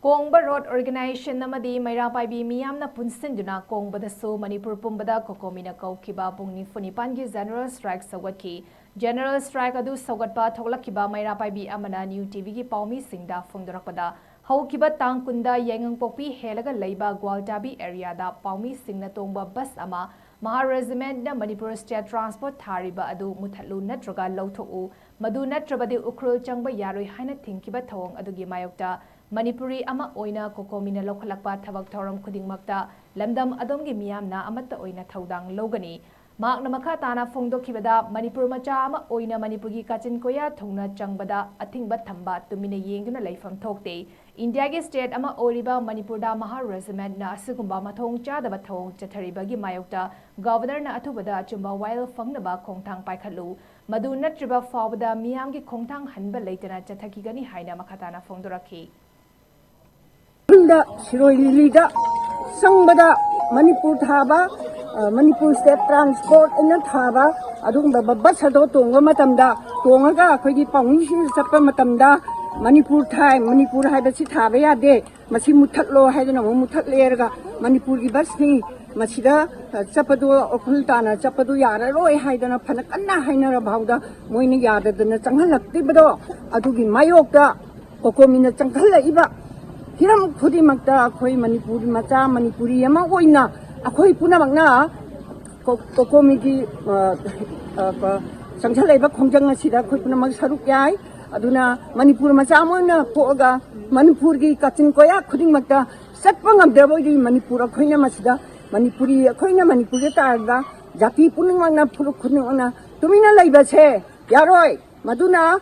Kongba Road Organization namadi MEIRA PAIBI MEEYAM na PUNSINDUNA Kongba Dasu Manipur Pumbada Cocomi na Koukhiba Pung Funipangi General Strike Sougatkhi General Strike adu Sougatpa Thoglakhiba MEIRA PAIBI amana newtv gi paumi singda phongdorakpada haukiba tang kunda yengang pokpi helaga leiba Gwaltabi area da paumi singna tongba bus ama Maha Regiment na Manipur State Transport thariba adu muthatlu natraga lauthoku madu natrabadi ukrul changba yaroi haina thingkiba thawong adugi mayokta Manipuri ama oina Cocomi lokhalakpa thabak thoram khudingmakta lamdam adomgi miyamna amatta oina thaudang logani makna makha tana phongdokhibada Manipur macha ama oina Manipurgi kachin koya thongna changbada athingba thamba tumina yengduna leifam thokte India gi state ama oriba Manipur da Maha Regiment na asugumba mathong chadaba thong chatharibagi mayokta governor na athubada achumba while fangnaba khongthang paikhalu madu natriba fawda miyamgi khongthang hanba leitana chathakigani haina makhatana phongdorakhi Shirolida Sangbada Manipur Thaba Manipur State Transport in the Thaba Adung the Babasado Tonga Matamda Tonga Kodi Pong Sapa Matamda Manipur time Manipur had a Sitavea de Masimutalo had an Mutalerga Manipur Basni Masida Sapadu Okultana Sapadu Yara Roy Haidana Panakana Haina Bauda Moini Yada than the Changalak Tibado Adugi Mayoka Cocomi Chankala Iba Hiram Kudi Magda, Koi Manipur Mata, Manipuri Yama Oina, a Koi Punamagna, Cocomi, Sankaleva Konjanga Sida, Kopunamag Sarukai, Aduna, Manipur Masamona, Poga, Manipurgi, Katin Koya, Kuding Magda, Satpang of Devodi, Manipura, Koina Masida, Manipuri, Koina Manipuri Targa, Jati Punamana, Purukuna, Tumina Labase, Yaroi, Maduna.